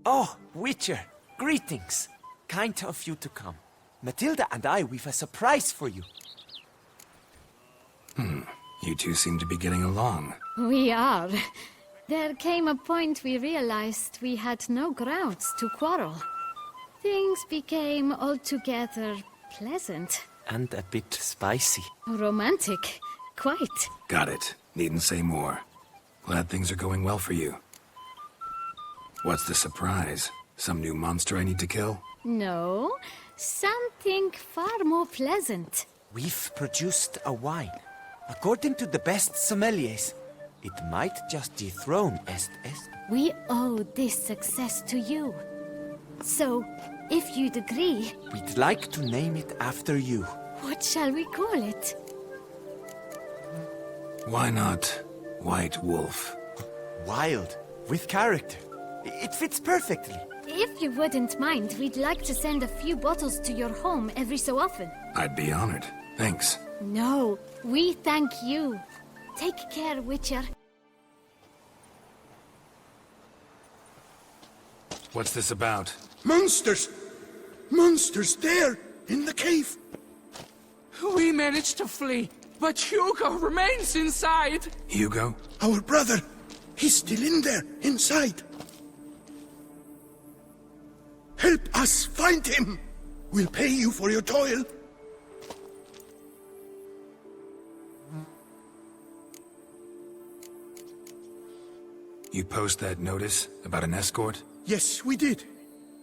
Oh, Witcher, greetings. Kind of you to come. Matilda and I, we've a surprise for you. You two seem to be getting along. We are. There came a point we realized we had no grounds to quarrel. Things became altogether pleasant. And a bit spicy. Romantic. Quite. Got it. Needn't say more. Glad things are going well for you. What's the surprise? Some new monster I need to kill? No, something far more pleasant. We've produced a wine. According to the best sommeliers, it might just dethrone Est. We owe this success to you. So, if you'd agree, We'd like to name it after you. what shall we call it? Why not White Wolf? Wild, with character. It fits perfectly. If you wouldn't mind, we'd like to send a few bottles to your home every so often. I'd be honored. Thanks. No, we thank you. Take care, Witcher. What's this about? Monsters! Monsters there, in the cave! We managed to flee, but Hugo remains inside. Hugo? Our brother! He's still in there, inside! Help us find him! We'll pay you for your toil! You post that notice about an escort? Yes, we did.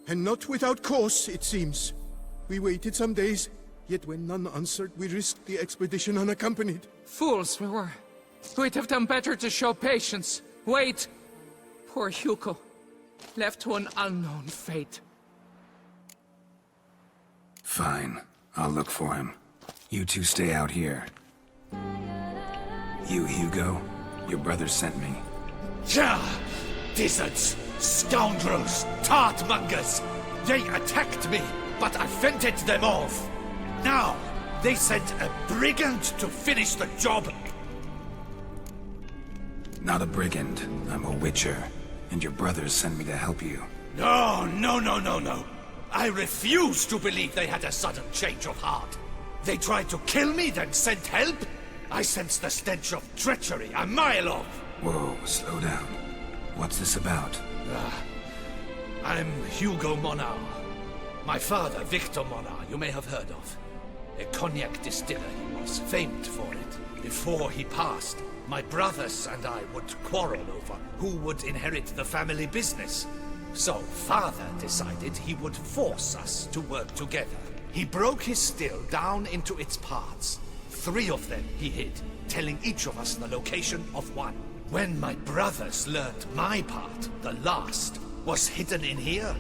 And not without cause, it seems. We waited some days, yet when none answered, we risked the expedition unaccompanied. Fools we were. We'd have done better to show patience. Wait. Poor Hugo. Left to an unknown fate. Fine. I'll look for him. You two stay out here. You, Hugo? Your brother sent me. Ja! Dizzards! Scoundrels! Tartmongers! They attacked me, but I fended them off. Now, they sent a brigand to finish the job. Not a brigand. I'm a witcher. And your brothers sent me to help you. No. I refuse to believe they had a sudden change of heart. They tried to kill me, then sent help? I sense the stench of treachery a mile off. Whoa, slow down. What's this about? I'm Hugo Monar. My father, Victor Monar, you may have heard of. A cognac distiller he was, famed for it. Before he passed, my brothers and I would quarrel over who would inherit the family business. So father decided he would force us to work together. He broke his still down into its parts. 3 of them he hid, telling each of us the location of one. When my brothers learned my part, the last, was hidden in here,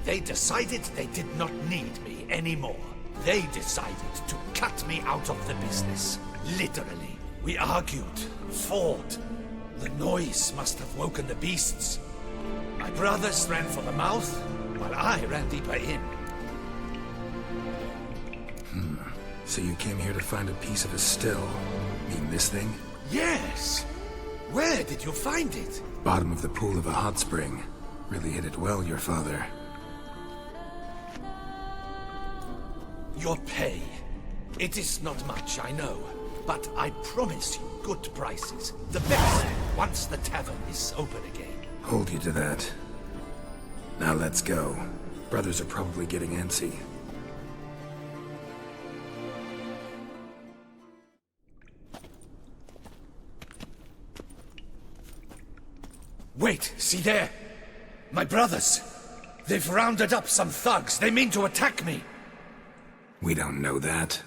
they decided they did not need me anymore. They decided to cut me out of the business. Literally. We argued, fought. The noise must have woken the beasts. My brothers ran for the mouth, while I ran deeper in. So you came here to find a piece of a still? Mean this thing? Yes! Where did you find it? Bottom of the pool of a hot spring. Really hit it well, your father. Your pay. It is not much, I know. But I promise you good prices. The best, once the tavern is open again. Hold you to that. Now let's go. Brothers are probably getting antsy. Wait, see there? My brothers. They've rounded up some thugs. They mean to attack me. We don't know that.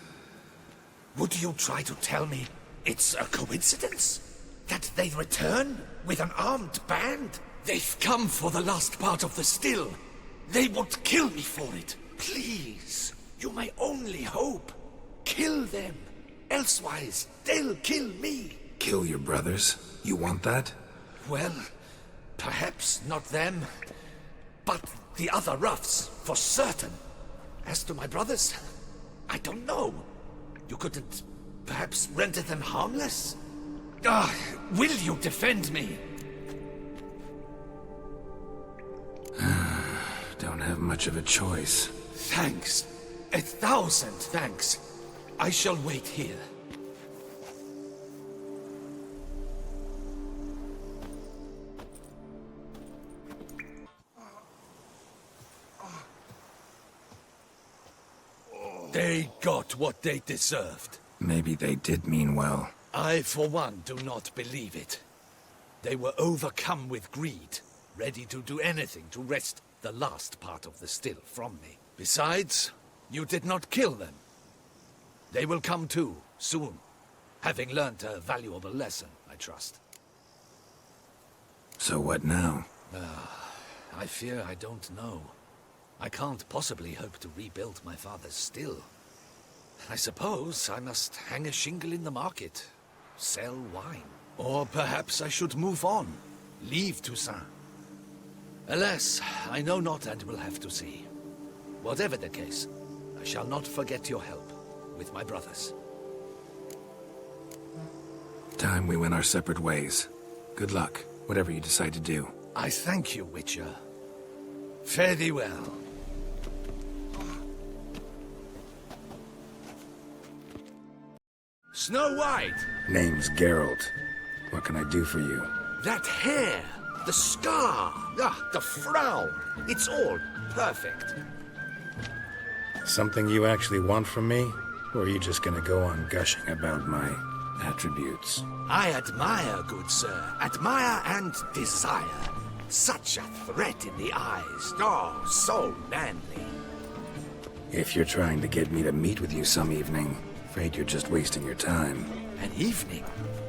Would you try to tell me it's a coincidence? That they return with an armed band? They've come for the last part of the still. They would kill me for it. Please, you my only hope. Kill them. Elsewise, they'll kill me. Kill your brothers? You want that? Well, perhaps not them, but the other roughs, for certain. As to my brothers, I don't know. You couldn't perhaps render them harmless? Will you defend me? have much of a choice. Thanks. 1,000 thanks. I shall wait here. They got what they deserved. Maybe they did mean well. I, for one, do not believe it. They were overcome with greed, ready to do anything to wrest the last part of the still from me. Besides, you did not kill them. They will come too, soon, having learnt a valuable lesson, I trust. So what now? I fear I don't know. I can't possibly hope to rebuild my father's still. I suppose I must hang a shingle in the market, sell wine. Or perhaps I should move on, leave Toussaint. Alas, I know not and will have to see. Whatever the case, I shall not forget your help with my brothers. Time we went our separate ways. Good luck, whatever you decide to do. I thank you, Witcher. Fare thee well. Snow White! Name's Geralt. What can I do for you? That hair! The scar! The frown! It's all perfect. Something you actually want from me? Or are you just gonna go on gushing about my attributes? I admire, good sir. Admire and desire. Such a threat in the eyes. Oh, so manly. If you're trying to get me to meet with you some evening, afraid you're just wasting your time. An evening?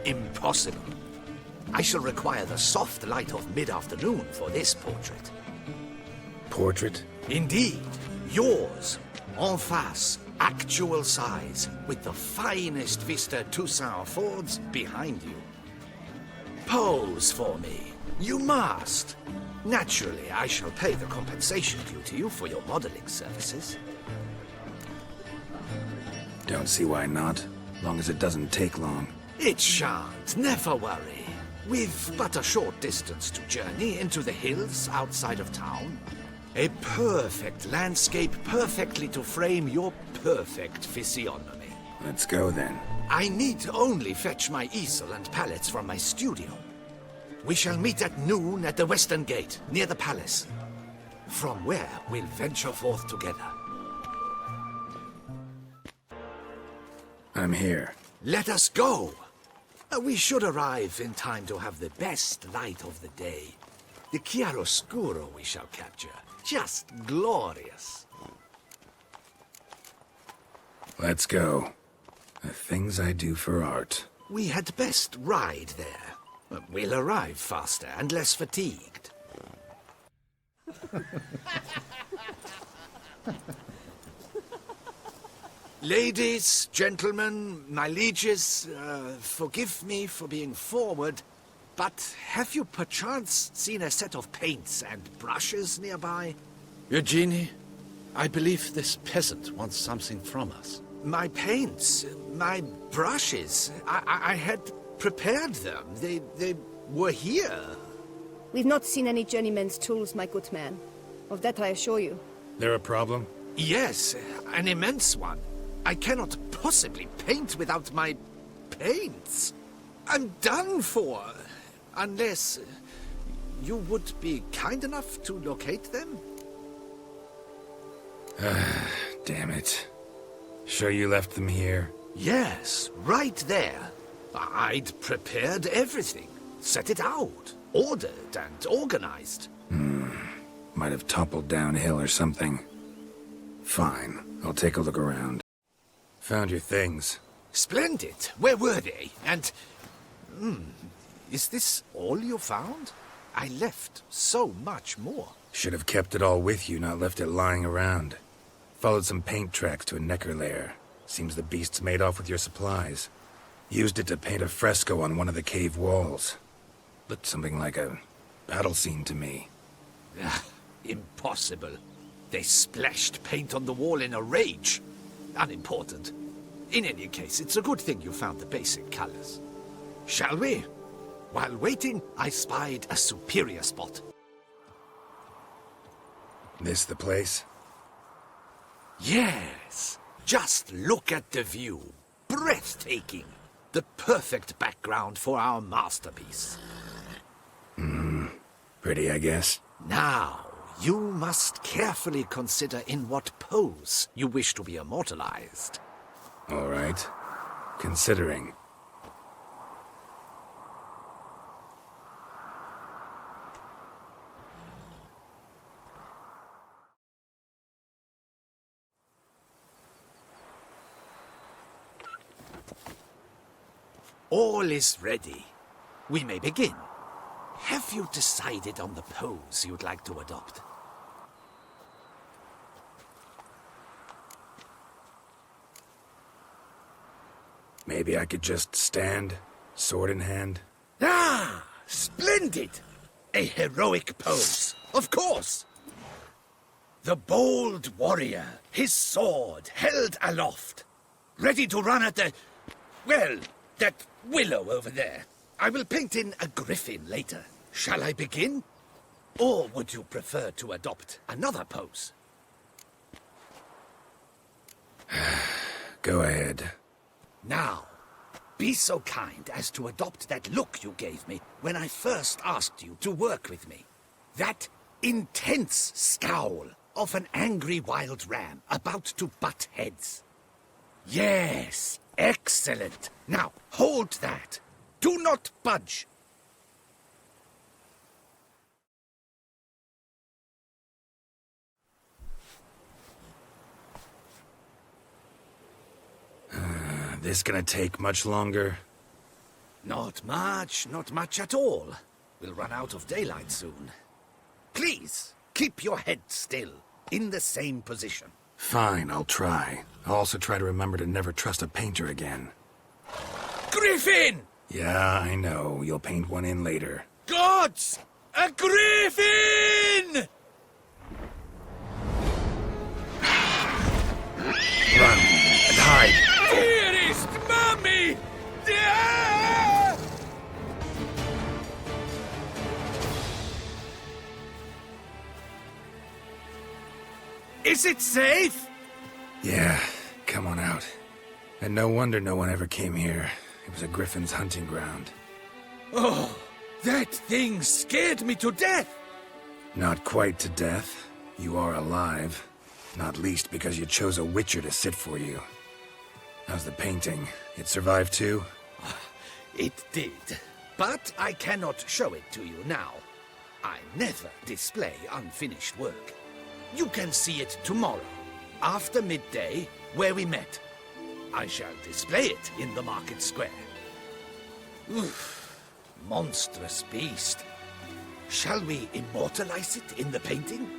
Impossible. I shall require the soft light of mid-afternoon for this portrait. Portrait? Indeed. Yours. En face. Actual size. With the finest vista Toussaint affords behind you. Pose for me. You must. Naturally, I shall pay the compensation due to you for your modeling services. Don't see why not. Long as it doesn't take long. It shan't. Never worry. We've but a short distance to journey into the hills outside of town. A perfect landscape perfectly to frame your perfect physiognomy. Let's go then. I need only fetch my easel and palettes from my studio. We shall meet at noon at the western gate, near the palace. From where we'll venture forth together. I'm here. Let us go! We should arrive in time to have the best light of the day. The chiaroscuro we shall capture. Just glorious. Let's go. The things I do for art. We had best ride there. We'll arrive faster and less fatigued. Ladies, gentlemen, my lieges, forgive me for being forward, but have you perchance seen a set of paints and brushes nearby? Eugenie, I believe this peasant wants something from us. My paints, my brushes, I had prepared them. They were here. We've not seen any journeyman's tools, my good man. Of that I assure you. There a problem? Yes, an immense one. I cannot possibly paint without my paints. I'm done for. Unless you would be kind enough to locate them? Damn it. Sure you left them here? Yes, right there. I'd prepared everything. Set it out. Ordered and organized. Might have toppled downhill or something. Fine. I'll take a look around. Found your things. Splendid. Where were they? And... is this all you found? I left so much more. Should have kept it all with you, not left it lying around. Followed some paint tracks to a necker lair. Seems the beast's made off with your supplies. Used it to paint a fresco on one of the cave walls. Looked something like a battle scene to me. Impossible. They splashed paint on the wall in a rage. Unimportant. In any case, it's a good thing you found the basic colors. Shall we? While waiting, I spied a superior spot. This the place? Yes. Just look at the view. Breathtaking. The perfect background for our masterpiece. Pretty, I guess. Now, you must carefully consider in what pose you wish to be immortalized. All right. Considering. All is ready. We may begin. Have you decided on the pose you'd like to adopt? Maybe I could just stand, sword in hand. Ah, splendid! A heroic pose, of course. The bold warrior, his sword held aloft, ready to run at that willow over there. I will paint in a griffin later. Shall I begin? Or would you prefer to adopt another pose? Go ahead. Now, be so kind as to adopt that look you gave me when I first asked you to work with me. That intense scowl of an angry wild ram about to butt heads. Yes, excellent. Now, hold that. Do not budge. This gonna take much longer? Not much at all. We'll run out of daylight soon. Please, keep your head still, in the same position. Fine, I'll try. I'll also try to remember to never trust a painter again. Griffin! Yeah, I know. You'll paint one in later. Gods! A griffin! Run and hide! Dearest Mummy! Ah! Is it safe? Yeah, come on out. And no wonder no one ever came here. It was a griffin's hunting ground. Oh, that thing scared me to death! Not quite to death. You are alive. Not least because you chose a witcher to sit for you. How's the painting? It survived too? It did. But I cannot show it to you now. I never display unfinished work. You can see it tomorrow, after midday, where we met. I shall display it in the market square. Oof, monstrous beast. Shall we immortalize it in the painting?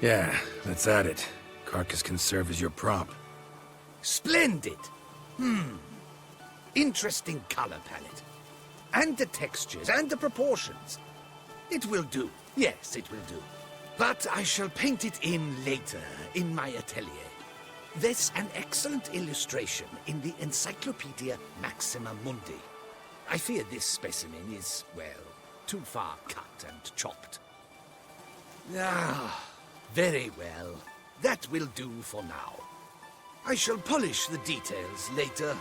Yeah, let's add it. Carcass can serve as your prop. Splendid! Interesting color palette. And the textures and the proportions. It will do. Yes, it will do. But I shall paint it in later, in my atelier. There's an excellent illustration in the Encyclopedia Maxima Mundi. I fear this specimen is, well, too far cut and chopped. Ah, very well. That will do for now. I shall polish the details later.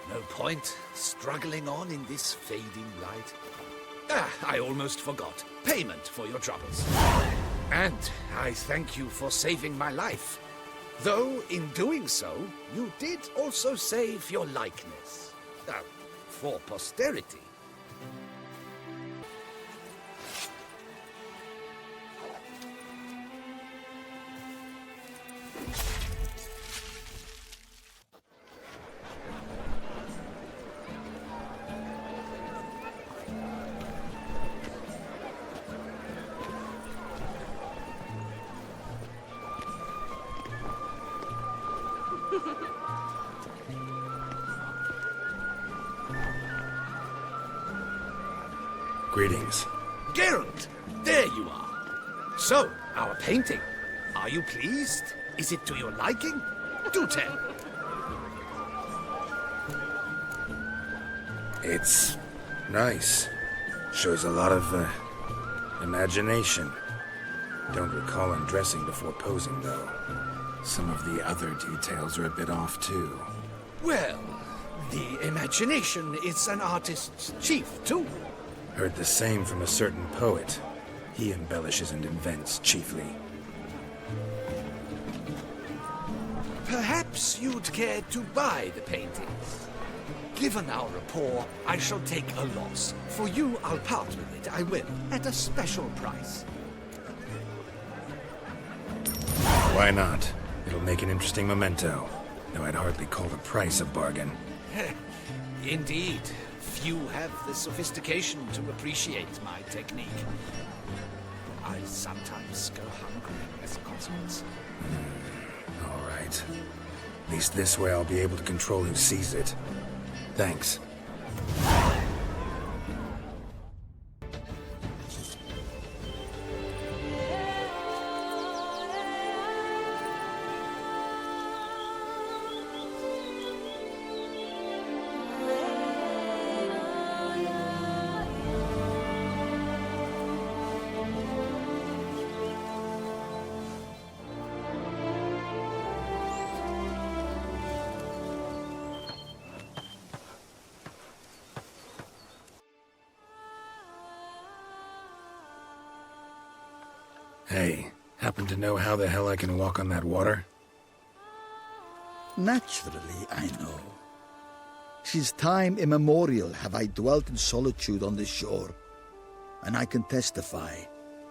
No point struggling on in this fading light. Ah, I almost forgot. Payment for your troubles. And I thank you for saving my life. Though, in doing so, you did also save your likeness. For posterity. Greetings. Geralt, there you are. So, our painting. Are you pleased? Is it to your liking? Do tell. It's nice. Shows a lot of Imagination. Don't recall undressing before posing, though. Some of the other details are a bit off, too. Well, the imagination is an artist's chief tool. Heard the same from a certain poet. He embellishes and invents, chiefly. Perhaps you'd care to buy the paintings. Given our rapport, I shall take a loss. For you, I'll part with it, I will, at a special price. Why not? It'll make an interesting memento. Though I'd hardly call the price a bargain. Indeed. Few have the sophistication to appreciate my technique. I sometimes go hungry as a consequence. All right. At least this way I'll be able to control who sees it. Thanks. Hey, happen to know how the hell I can walk on that water? Naturally, I know. Since time immemorial have I dwelt in solitude on this shore, and I can testify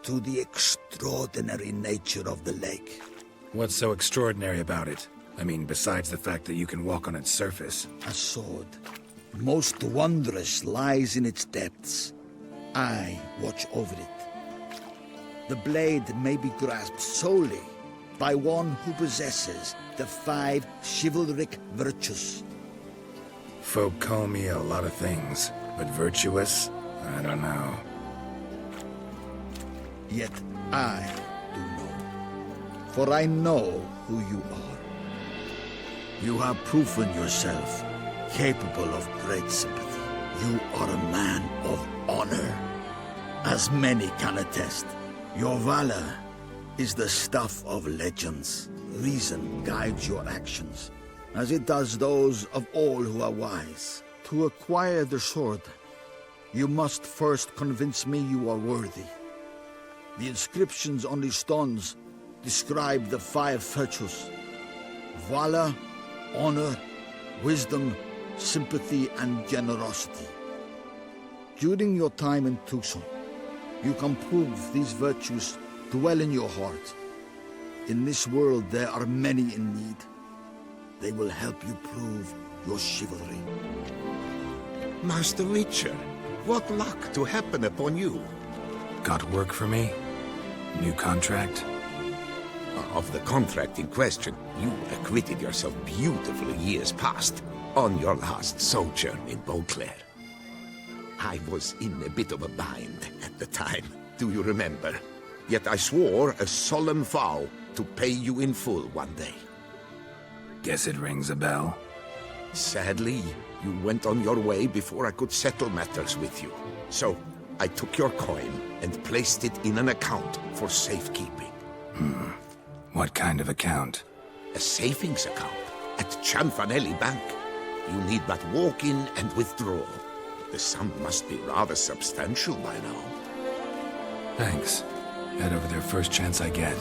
to the extraordinary nature of the lake. What's so extraordinary about it? I mean, besides the fact that you can walk on its surface. A sword, most wondrous, lies in its depths. I watch over it. The blade may be grasped solely by one who possesses the 5 chivalric virtues. Folk call me a lot of things, but virtuous? I don't know. Yet I do know, for I know who you are. You have proven yourself capable of great sympathy. You are a man of honor, as many can attest. Your valor is the stuff of legends. Reason guides your actions, as it does those of all who are wise. To acquire the sword, you must first convince me you are worthy. The inscriptions on the stones describe the 5 virtues: valor, honor, wisdom, sympathy, and generosity. During your time in Tucson, you can prove these virtues dwell in your heart. In this world, there are many in need. They will help you prove your chivalry. Master Witcher, what luck to happen upon you. Got work for me? New contract? Of the contract in question, you acquitted yourself beautifully years past on your last sojourn in Beauclair. I was in a bit of a bind at the time, do you remember? Yet I swore a solemn vow to pay you in full one day. Guess it rings a bell. Sadly, you went on your way before I could settle matters with you. So, I took your coin and placed it in an account for safekeeping. What kind of account? A savings account at Cianfanelli Bank. You need but walk in and withdraw. The sum must be rather substantial by now. Thanks. Head over there first chance I get.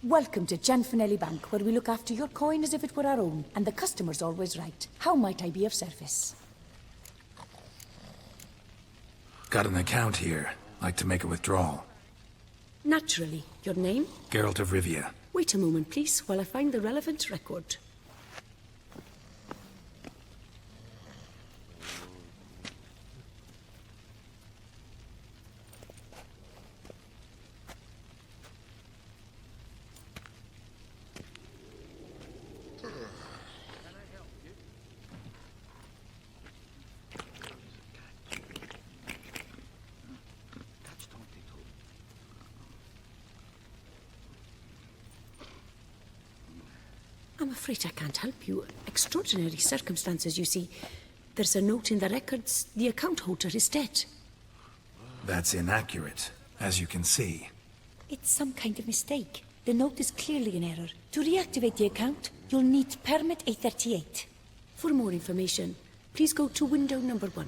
Welcome to Cianfanelli Bank, where we look after your coin as if it were our own, and the customer's always right. How might I be of service? Got an account here. Like to make a withdrawal. Naturally. Your name? Geralt of Rivia. Wait a moment, please, while I find the relevant record. I'm afraid I can't help you. Extraordinary circumstances, you see. There's a note in the records. The account holder is dead. That's inaccurate, as you can see. It's some kind of mistake. The note is clearly in error. To reactivate the account, you'll need permit A38. For more information, please go to window number 1.